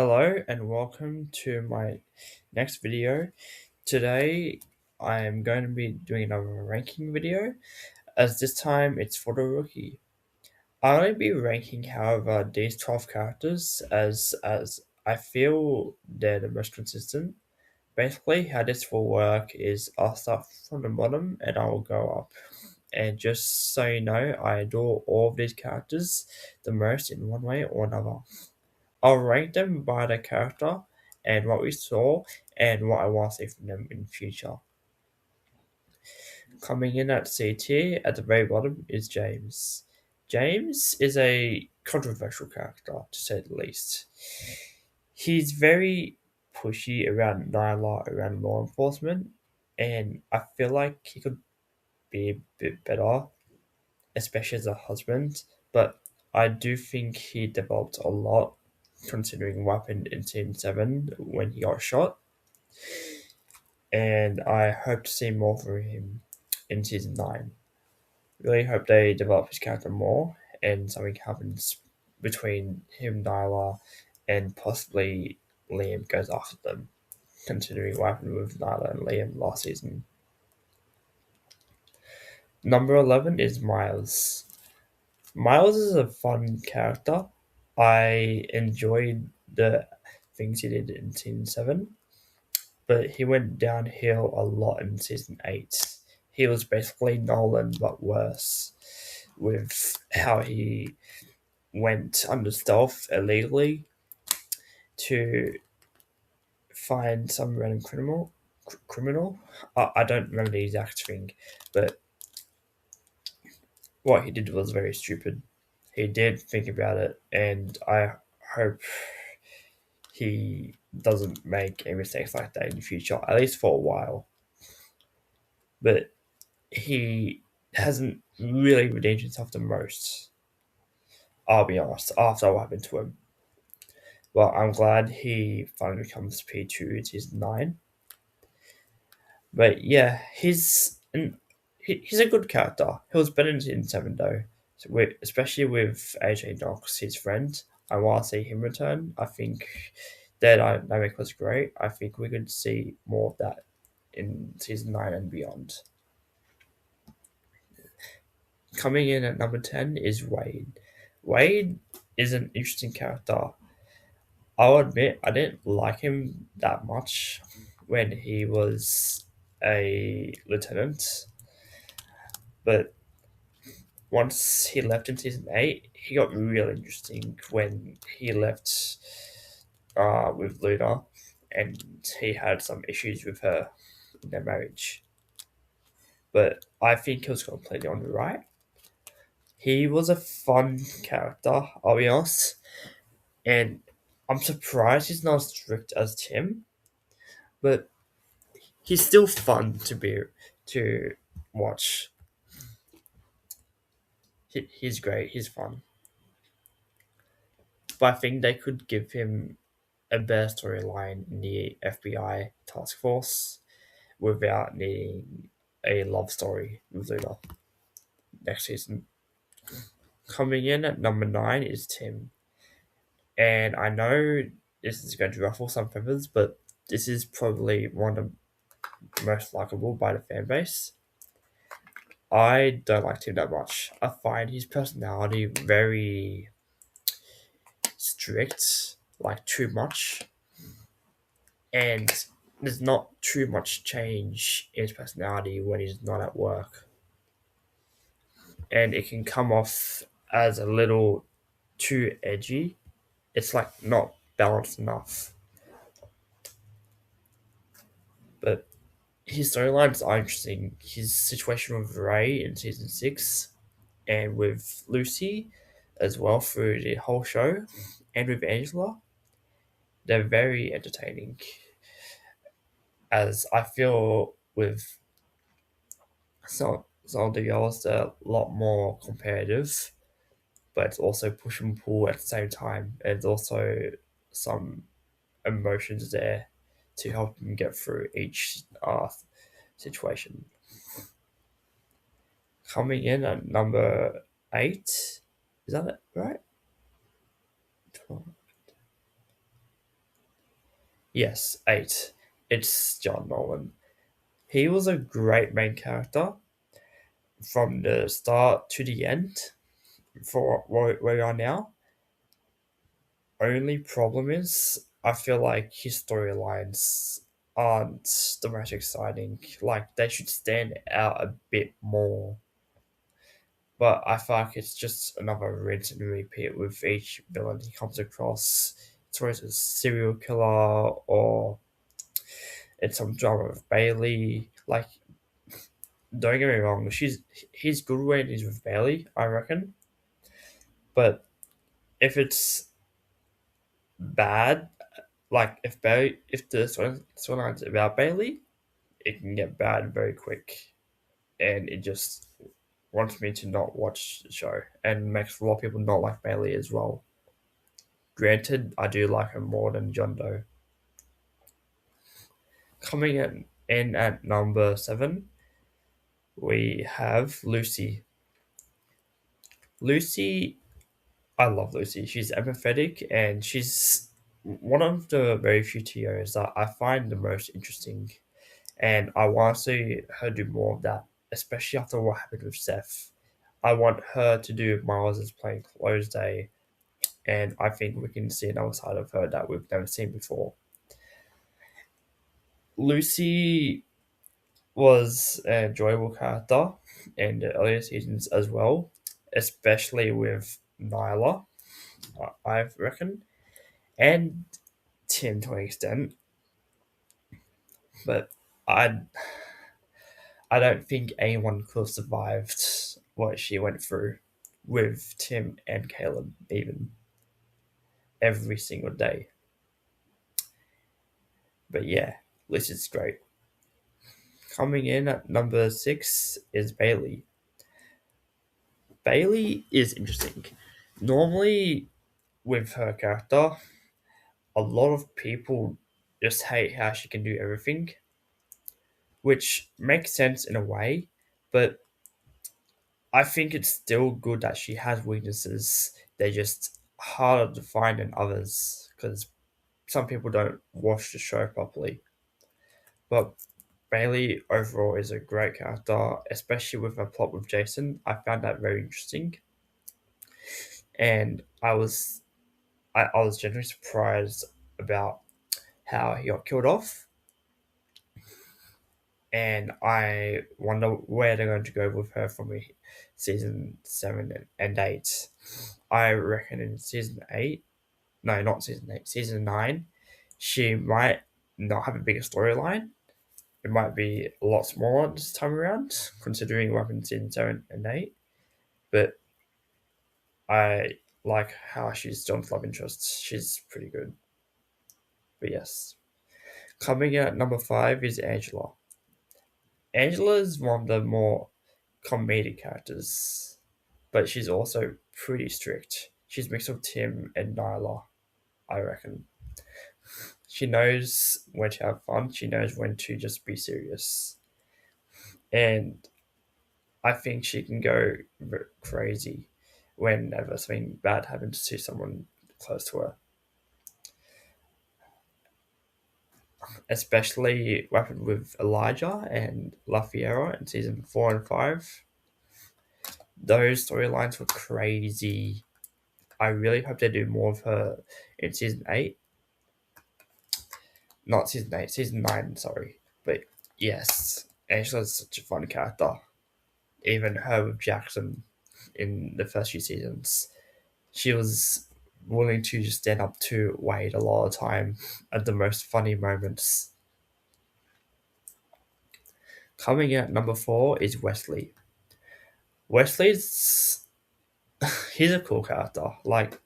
Hello and welcome to my next video. Today I am going to be doing another ranking video, as this time it's for the rookie. I'll only be ranking, however, these 12 characters as I feel they're the most consistent. Basically, how this will work is I'll start from the bottom and I will go up. And just so you know, I adore all of these characters the most in one way or another. I'll rank them by their character and what we saw and what I want to see from them in the future. Coming in at C tier at the very bottom is James. James is a controversial character, to say the least. He's very pushy around Nyla, around law enforcement, and I feel like he could be a bit better, especially as a husband, but I do think he developed a lot considering what happened in Season 7 when he got shot. And I hope to see more from him in Season 9. Really hope they develop his character more and something happens between him, Nyla, and possibly Liam goes after them, considering what happened with Nyla and Liam last season. Number 11 is Miles. Miles is a fun character. I enjoyed the things he did in Season 7, but he went downhill a lot in Season 8. He was basically Nolan, but worse, with how he went under stealth illegally to find some random criminal. I don't remember the exact thing, but what he did was very stupid. He did think about it, and I hope he doesn't make any mistakes like that in the future, at least for a while. But he hasn't really redeemed himself the most, I'll be honest, after what happened to him. Well, I'm glad he finally becomes P2 in Season 9. But yeah, he's a good character. He was better in Season 7 though, especially with AJ Knox, his friend. I want to see him return. I think their dynamic was great. I think we could see more of that in Season 9 and beyond. Coming in at number 10 is Wade. Wade is an interesting character. I'll admit I didn't like him that much when he was a lieutenant, but once he left in Season 8, he got really interesting when he left with Luna and he had some issues with her in their marriage. But I think he was completely on the right. He was a fun character, I'll be honest, and I'm surprised he's not as strict as Tim, but he's still fun to watch. He's great. He's fun, but I think they could give him a better storyline in the FBI task force without needing a love story with Luna next season. Coming in at number 9 is Tim, and I know this is going to ruffle some feathers, but this is probably one of the most likable by the fan base. I don't like Tim that much. I find his personality very strict, like too much, and there's not too much change in his personality when he's not at work. And it can come off as a little too edgy. It's like not balanced enough. But his storylines are interesting. His situation with Ray in Season 6 and with Lucy as well through the whole show, and with Angela, they're very entertaining. As I feel with some of the girls, they're a lot more competitive, but it's also push and pull at the same time. And there's also some emotions there to help them get through each situation. Coming in at number 8, is that it, right? Yes, 8. It's John Nolan. He was a great main character from the start to the end for where we are now. Only problem is, I feel like his storylines aren't the most exciting. Like, they should stand out a bit more. But I feel like it's just another rinse and repeat with each villain he comes across. It's always a serial killer or it's some drama with Bailey. Like, don't get me wrong, he's good when he's with Bailey, I reckon. But if it's bad, like if the storyline's about Bailey, it can get bad very quick, and it just wants me to not watch the show, and makes a lot of people not like Bailey as well. Granted, I do like her more than John Doe. Coming in at number 7, we have Lucy. Lucy, I love Lucy. She's empathetic and she's one of the very few TOs that I find the most interesting. And I want to see her do more of that, especially after what happened with Seth. I want her to do Miles as playing Close Day, and I think we can see another side of her that we've never seen before. Lucy was an enjoyable character in the earlier seasons as well, especially with Nyla, I reckon, and Tim to an extent. But I I don't think anyone could have survived what she went through with Tim and Caleb, even every single day. But yeah, Liz great. Coming in at number 6 is Bailey. Bailey is interesting. Normally, with her character, a lot of people just hate how she can do everything, which makes sense in a way, but I think it's still good that she has weaknesses. They're just harder to find than others because some people don't watch the show properly. But Bailey overall is a great character, especially with her plot with Jason. I found that very interesting, and I was genuinely surprised about how he got killed off, and I wonder where they're going to go with her from season 7 and 8. I reckon in season 8, no, not season 8, season 9, she might not have a bigger storyline. It might be a lot smaller this time around, considering what happened in season 7 and 8. But I like how she's John's love interest. She's pretty good. But yes. Coming in at number 5 is Angela. Angela is one of the more comedic characters, but she's also pretty strict. She's a mix of Tim and Nyla, I reckon. She knows when to have fun, she knows when to just be serious. And I think she can go crazy whenever something bad happens to someone close to her. Especially what happened with Elijah and La Fiera in season 4 and 5. Those storylines were crazy. I really hope they do more of her in season 8. Not season 8, season 9, sorry. But yes, Angela's such a fun character. Even her with Jackson in the first few seasons. She was willing to just stand up to Wade a lot of time at the most funny moments. Coming in at number 4 is Wesley. Wesley's he's a cool character. Like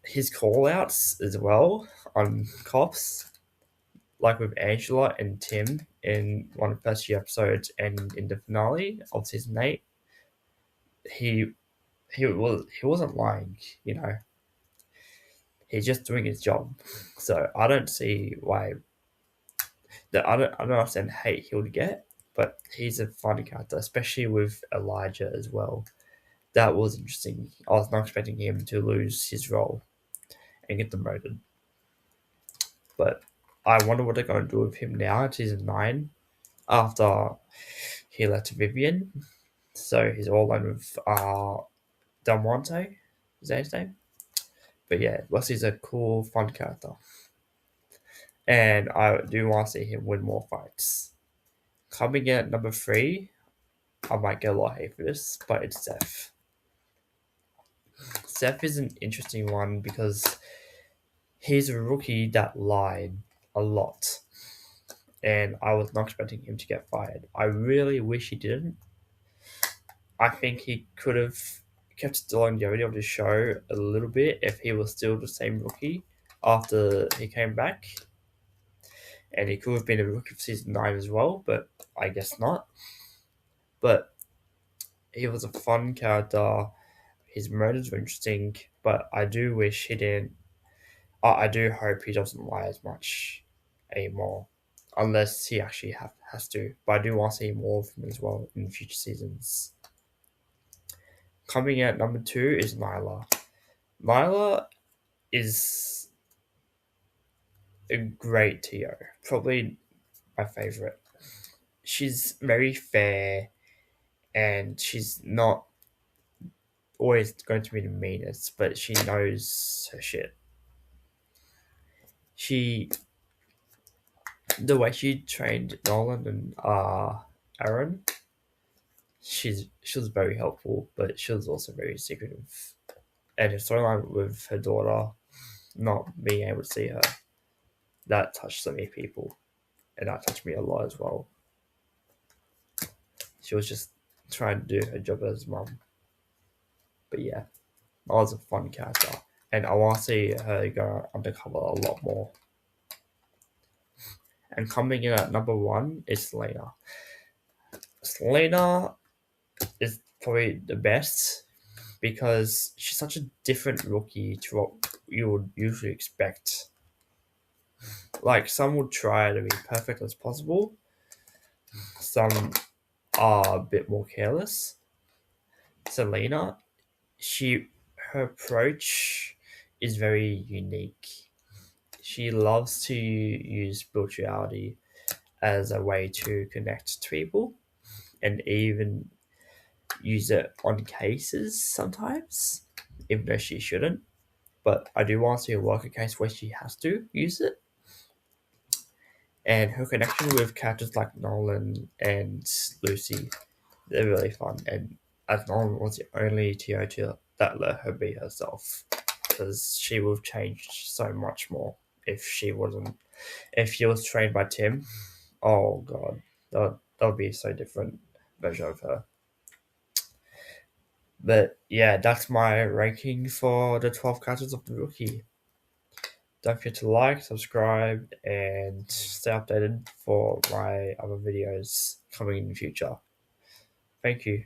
his call outs as well on cops, like with Angela and Tim in one of the first few episodes and in the finale of season 8, he he wasn't lying, you know. He's just doing his job. So I don't see why that I don't understand hate he would get, but he's a funny character, especially with Elijah as well. That was interesting. I was not expecting him to lose his role and get demoted. But I wonder what they're going to do with him now at season 9 after he left Vivian. So he's all alone with Del Monte, is that his name? But yeah, Wesley's a cool, fun character. And I do want to see him win more fights. Coming in at number 3, I might get a lot of hate for this, but it's Seth. Seth is an interesting one because he's a rookie that lied a lot. And I was not expecting him to get fired. I really wish he didn't. I think he could have kept the longevity of the show a little bit if he was still the same rookie after he came back. And he could have been a rookie for season 9 as well, but I guess not. But he was a fun character. His motives were interesting, but I do wish he didn't. I do hope he doesn't lie as much anymore, unless he actually has to. But I do want to see more of him as well in future seasons. Coming at number 2 is Nyla. Nyla is a great TO, probably my favorite. She's very fair, and she's not always going to be the meanest, but she knows her shit. The way she trained Nolan and Aaron, she was very helpful, but she was also very secretive. And her storyline with her daughter, not being able to see her, that touched so many people, and that touched me a lot as well. She was just trying to do her job as mum. But yeah, that was a fun character, and I want to see her go undercover a lot more. And coming in at number 1 is Selena. Selena is probably the best because she's such a different rookie to what you would usually expect. Like, some would try to be perfect as possible, some are a bit more careless. Selena, her approach is very unique. She loves to use spirituality as a way to connect to people, and even use it on cases sometimes, even though she shouldn't. But I do want to see her work a case where she has to use it. And her connection with characters like Nolan and Lucy, they're really fun. And as Nolan was the only TO that let her be herself, because she would have changed so much more if she wasn't. If she was trained by Tim, oh god, that would be a so different version of her. But yeah, that's my ranking for the 12 characters of the rookie. Don't forget to like, subscribe, and stay updated for my other videos coming in the future. Thank you.